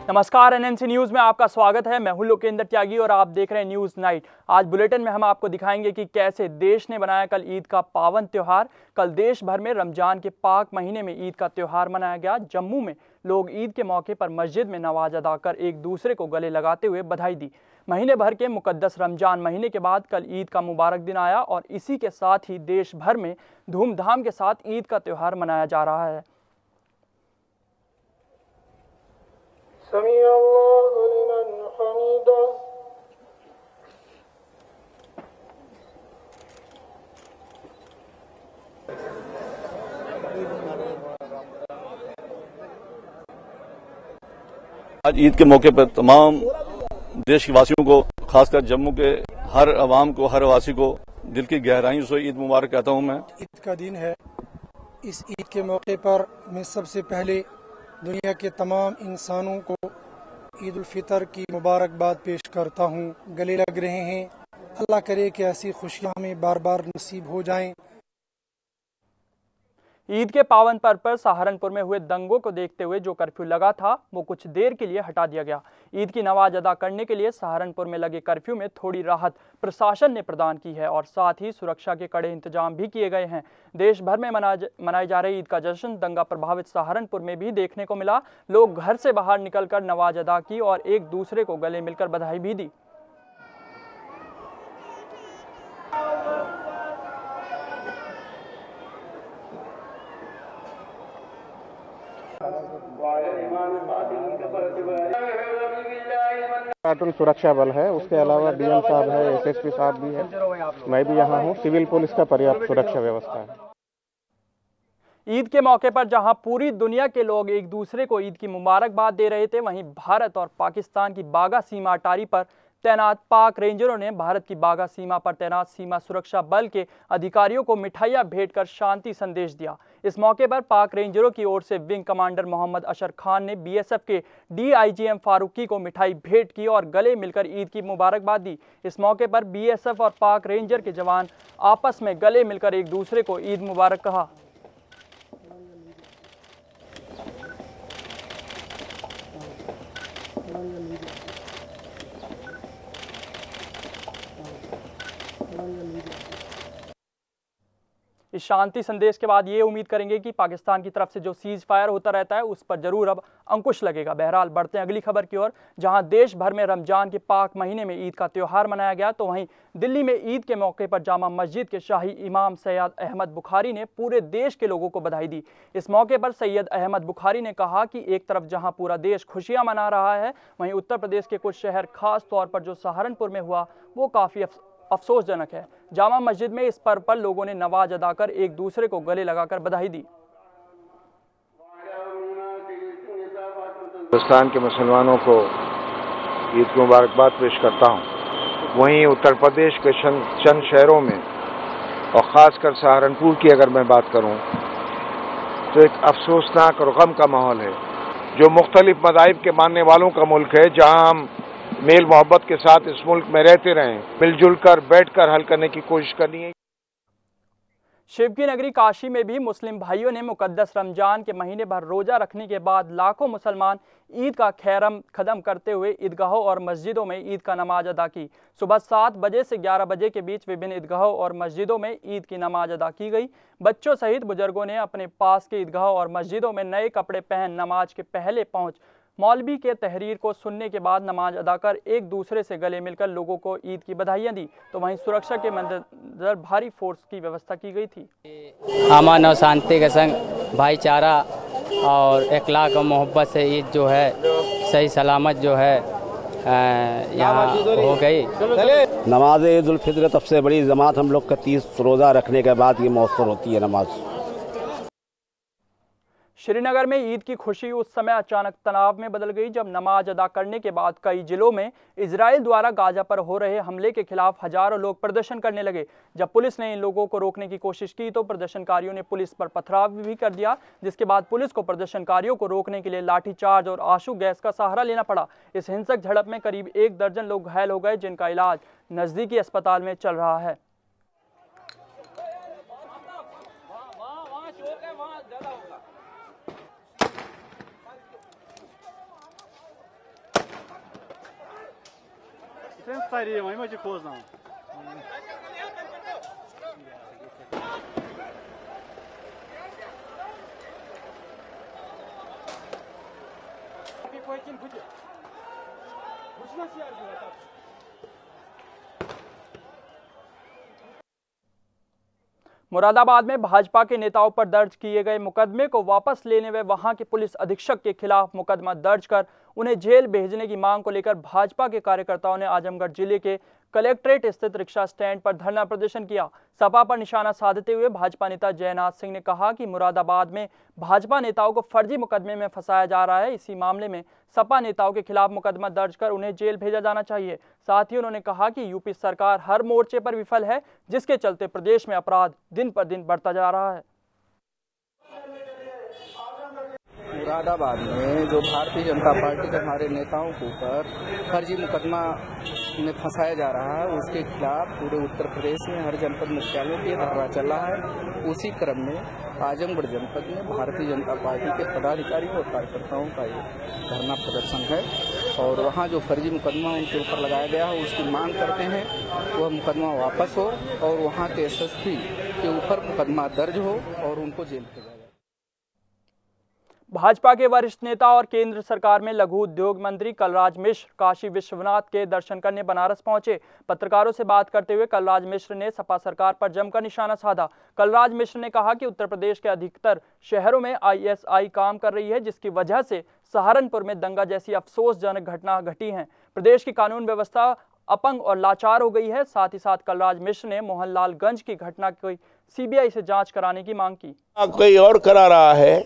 नमस्कार, NNC news में आपका स्वागत है। मैं हूं लोकेंद्र त्यागी और आप देख रहे हैं न्यूज नाइट। आज बुलेटिन में हम आपको दिखाएंगे कि कैसे देश ने बनाया कल ईद का पावन त्योहार। कल देश भर में रमजान के पाक महीने में ईद का त्योहार मनाया गया। जम्मू में लोग ईद के मौके पर मस्जिद में नमाज अदा कर एक दूसरे को गले लगाते हुए बधाई दी। महीने भर के मुकद्दस रमजान महीने के बाद कल ईद का मुबारक दिन आया और इसी के साथ ही देश भर में धूमधाम के साथ ईद का त्योहार मनाया जा रहा है। आज ईद के मौके पर तमाम देश के वासियों को, खासकर जम्मू के हर अवाम को, हर वासी को दिल की गहराइयों से ईद मुबारक कहता हूं। मैं ईद का दिन है। इस ईद के मौके पर मैं सबसे पहले दुनिया के तमाम इंसानों को ईद उल फितर की मुबारकबाद पेश करता हूं। गले लग रहे हैं, अल्लाह करे कि ऐसी खुशियां हमें बार बार नसीब हो जाएं। ईद के पावन पर्व पर सहारनपुर में हुए दंगों को देखते हुए जो कर्फ्यू लगा था वो कुछ देर के लिए हटा दिया गया। ईद की नमाज अदा करने के लिए सहारनपुर में लगे कर्फ्यू में थोड़ी राहत प्रशासन ने प्रदान की है और साथ ही सुरक्षा के कड़े इंतजाम भी किए गए हैं। देश भर में मनाई जा रही ईद का जश्न दंगा प्रभावित सहारनपुर में भी देखने को मिला। लोग घर से बाहर निकलकर नमाज अदा की और एक दूसरे को गले मिलकर बधाई भी दी। कार्टून सुरक्षा बल है, उसके अलावा डीएम साहब है, एसएसपी साहब भी है, मैं भी यहाँ हूँ। सिविल पुलिस का पर्याप्त सुरक्षा व्यवस्था है। ईद के मौके पर जहां पूरी दुनिया के लोग एक दूसरे को ईद की मुबारकबाद दे रहे थे, वहीं भारत और पाकिस्तान की बागा सीमा अटारी पर तैनात पाक रेंजरों ने भारत की बागा सीमा पर तैनात सीमा सुरक्षा बल के अधिकारियों को मिठाइयां भेंट कर शांति संदेश दिया। इस मौके पर पाक रेंजरों की ओर से विंग कमांडर मोहम्मद अशर खान ने बीएसएफ के डीआईजीएम फारूकी को मिठाई भेंट की और गले मिलकर ईद की मुबारकबाद दी। इस मौके पर बीएसएफ और पाक रेंजर के जवान आपस में गले मिलकर एक दूसरे को ईद मुबारक कहा। इस शांति संदेश के बाद ये उम्मीद करेंगे कि पाकिस्तान की तरफ से जो सीज फायर होता रहता है उस पर जरूर अब अंकुश लगेगा। बहरहाल बढ़ते हैं अगली खबर की ओर, जहां देश भर में रमजान के पाक महीने में ईद का त्योहार मनाया गया, तो वहीं दिल्ली में ईद के मौके पर जामा मस्जिद के शाही इमाम सैयद अहमद बुखारी ने पूरे देश के लोगों को बधाई दी। इस मौके पर सैयद अहमद बुखारी ने कहा कि एक तरफ जहां पूरा देश खुशियां मना रहा है, वहीं उत्तर प्रदेश के कुछ शहर, खास तौर पर जो सहारनपुर में हुआ, वो काफ़ी अफसोसजनक है। जामा मस्जिद में इस पर्व पर लोगों ने नमाज अदा कर एक दूसरे को गले लगाकर बधाई दी। हिंदुस्तान के मुसलमानों को ईद की मुबारकबाद पेश करता हूँ। वहीं उत्तर प्रदेश के चंद शहरों में और ख़ासकर सहारनपुर की अगर मैं बात करूँ तो एक अफसोसनाक और गम का माहौल है। जो मुख्तलिफ मज़ाहिब के मानने वालों का मुल्क है, जहाँ हम मेल मोहब्बत के साथ इस मुल्क में रहते रहें, मिलजुल कर बैठकर हल करने की कोशिश करनी है। शिव की नगरी काशी में भी मुस्लिम भाइयों ने मुकद्दस रमजान के महीने भर रोजा रखने के बाद लाखों मुसलमान ईद का खैरम खत्म करते हुए ईदगाहों और मस्जिदों में ईद का नमाज अदा की। सुबह 7 बजे से 11 बजे के बीच विभिन्न ईदगाहों और मस्जिदों में ईद की नमाज अदा की गई। बच्चों सहित बुजुर्गों ने अपने पास के ईदगाहों और मस्जिदों में नए कपड़े पहन नमाज के पहले पहुंच मौलवी के तहरीर को सुनने के बाद नमाज अदा कर एक दूसरे से गले मिलकर लोगों को ईद की बधाइयां दी। तो वहीं सुरक्षा के मद्देनजर भारी फोर्स की व्यवस्था की गई थी। अमन और शांति के संग भाईचारा और इखलाक और मोहब्बत से ईद जो है सही सलामत जो है यहाँ हो गई। नमाज ईद उल फितर सबसे बड़ी जमात हम लोग का 30 रोज़ा रखने के बाद ये मौसर होती है नमाज। श्रीनगर में ईद की खुशी उस समय अचानक तनाव में बदल गई जब नमाज अदा करने के बाद कई जिलों में इजराइल द्वारा गाजा पर हो रहे हमले के खिलाफ हजारों लोग प्रदर्शन करने लगे। जब पुलिस ने इन लोगों को रोकने की कोशिश की तो प्रदर्शनकारियों ने पुलिस पर पथराव भी कर दिया, जिसके बाद पुलिस को प्रदर्शनकारियों को रोकने के लिए लाठीचार्ज और आंसू गैस का सहारा लेना पड़ा। इस हिंसक झड़प में करीब 1 दर्जन लोग घायल हो गए, जिनका इलाज नजदीकी अस्पताल में चल रहा है। मुरादाबाद में भाजपा के नेताओं पर दर्ज किए गए मुकदमे को वापस लेने व वहां के पुलिस अधीक्षक के खिलाफ मुकदमा दर्ज कर उन्हें जेल भेजने की मांग को लेकर भाजपा के कार्यकर्ताओं ने आजमगढ़ जिले के कलेक्ट्रेट स्थित रिक्शा स्टैंड पर धरना प्रदर्शन किया। सपा पर निशाना साधते हुए भाजपा नेता जयनाथ सिंह ने कहा कि मुरादाबाद में भाजपा नेताओं को फर्जी मुकदमे में फंसाया जा रहा है। इसी मामले में सपा नेताओं के खिलाफ मुकदमा दर्ज कर उन्हें जेल भेजा जाना चाहिए। साथ ही उन्होंने कहा कि यूपी सरकार हर मोर्चे पर विफल है, जिसके चलते प्रदेश में अपराध दिन पर दिन बढ़ता जा रहा है। मुरादाबाद में जो भारतीय जनता पार्टी के हमारे नेताओं के ऊपर फर्जी मुकदमा में फंसाया जा रहा है, उसके खिलाफ पूरे उत्तर प्रदेश में हर जनपद मुख्यालयों पर धरना चल रहा है। उसी क्रम में आजमगढ़ जनपद में भारतीय जनता पार्टी के पदाधिकारियों और कार्यकर्ताओं का ये धरना प्रदर्शन है और वहाँ जो फर्जी मुकदमा उनके ऊपर लगाया गया है उसकी मांग करते हैं वह मुकदमा वापस हो और वहाँ के एसएसपी के ऊपर मुकदमा दर्ज हो और उनको जेल भेजा जाए। भाजपा के वरिष्ठ नेता और केंद्र सरकार में लघु उद्योग मंत्री कलराज मिश्र काशी विश्वनाथ के दर्शन करने बनारस पहुंचे। पत्रकारों से बात करते हुए कलराज मिश्र ने सपा सरकार पर जमकर निशाना साधा। कलराज मिश्र ने कहा कि उत्तर प्रदेश के अधिकतर शहरों में आईएसआई काम कर रही है, जिसकी वजह से सहारनपुर में दंगा जैसी अफसोसजनक घटना घटी है। प्रदेश की कानून व्यवस्था अपंग और लाचार हो गई है। साथ ही साथ कलराज मिश्र ने मोहनलालगंज की घटना की सीबीआई से जांच कराने की मांग की। कोई और करा रहा है,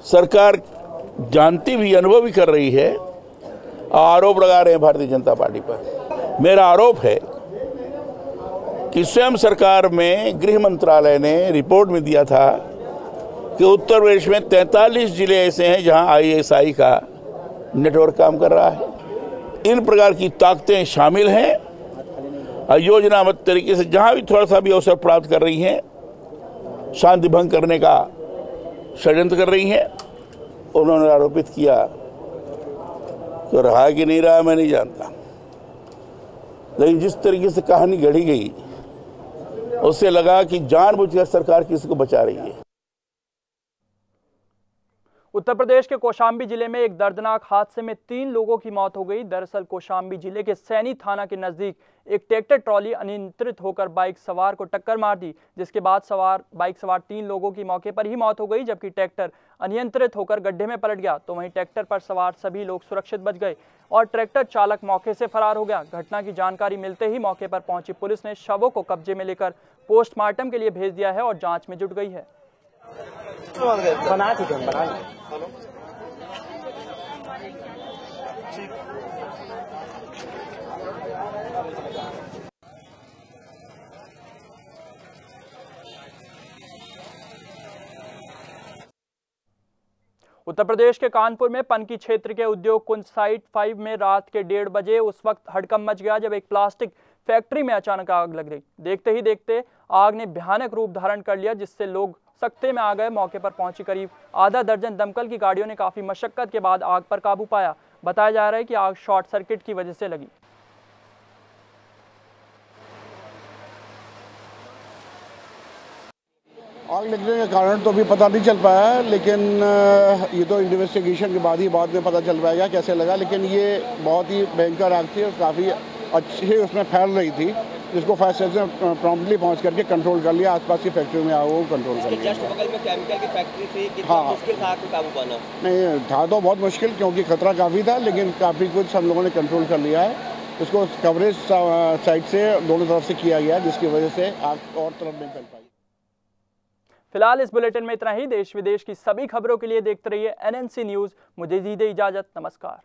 सरकार जानती भी अनुभव भी कर रही है, आरोप लगा रहे हैं भारतीय जनता पार्टी पर। मेरा आरोप है कि स्वयं सरकार में गृह मंत्रालय ने रिपोर्ट में दिया था कि उत्तर प्रदेश में 43 जिले ऐसे हैं जहां आईएसआई का नेटवर्क काम कर रहा है। इन प्रकार की ताकतें शामिल हैं और योजनाबद्ध तरीके से जहां भी थोड़ा सा भी अवसर प्राप्त कर रही हैं, शांति भंग करने का षड्यंत्र कर रही हैं। उन्होंने आरोपित किया तो रहा कि नहीं रहा मैं नहीं जानता, लेकिन जिस तरीके से कहानी गढ़ी गई उससे लगा कि जानबूझकर सरकार किसी को बचा रही है। उत्तर प्रदेश के कौशाम्बी जिले में एक दर्दनाक हादसे में 3 लोगों की मौत हो गई। दरअसल कौशाम्बी जिले के सैनी थाना के नजदीक एक ट्रैक्टर ट्रॉली अनियंत्रित होकर बाइक सवार को टक्कर मार दी, जिसके बाद बाइक सवार 3 लोगों की मौके पर ही मौत हो गई, जबकि ट्रैक्टर अनियंत्रित होकर गड्ढे में पलट गया। तो वहीं ट्रैक्टर पर सवार सभी लोग सुरक्षित बच गए और ट्रैक्टर चालक मौके से फरार हो गया। घटना की जानकारी मिलते ही मौके पर पहुंची पुलिस ने शवों को कब्जे में लेकर पोस्टमार्टम के लिए भेज दिया है और जाँच में जुट गई है। उत्तर प्रदेश के कानपुर में पनकी क्षेत्र के उद्योग कुंज साइट 5 में रात के 1:30 बजे उस वक्त हड़कंप मच गया जब एक प्लास्टिक फैक्ट्री में अचानक आग लग गई। देखते ही देखते आग ने भयानक रूप धारण कर लिया, जिससे लोग सकते में आ गए। मौके पर पहुंची करीब आधा दर्जन दमकल की गाड़ियों ने काफी मशक्कत के बाद आग पर काबू पाया। बताया जा रहा है कि आग शॉर्ट सर्किट की वजह से लगी। आग लगने का कारण तो अभी पता नहीं चल पाया, लेकिन ये तो इन्वेस्टिगेशन के बाद में पता चल पाएगा कैसे लगा। लेकिन ये बहुत ही भयंकर आग थी और काफ़ी अच्छी उसमें फैल रही थी, जिसको फायर सर्विस ने प्रॉम्प्टली पहुंच करके कंट्रोल कर लिया। आसपास की फैक्ट्री में आग को कंट्रोल कर लिया। जस्ट बगल में केमिकल की फैक्ट्री थी, कितना हाँ, मुश्किल था आग को काबू पाना? नहीं था तो बहुत मुश्किल, क्योंकि खतरा काफ़ी था, लेकिन काफ़ी कुछ हम लोगों ने कंट्रोल कर लिया है। उसको कवरेज साइड से दोनों तरफ से किया गया, जिसकी वजह से आग और तरफ नहीं फैल पाई। फिलहाल इस बुलेटिन में इतना ही। देश विदेश की सभी खबरों के लिए देखते रहिए NNC न्यूज़। मुझे दीजिए इजाजत। नमस्कार।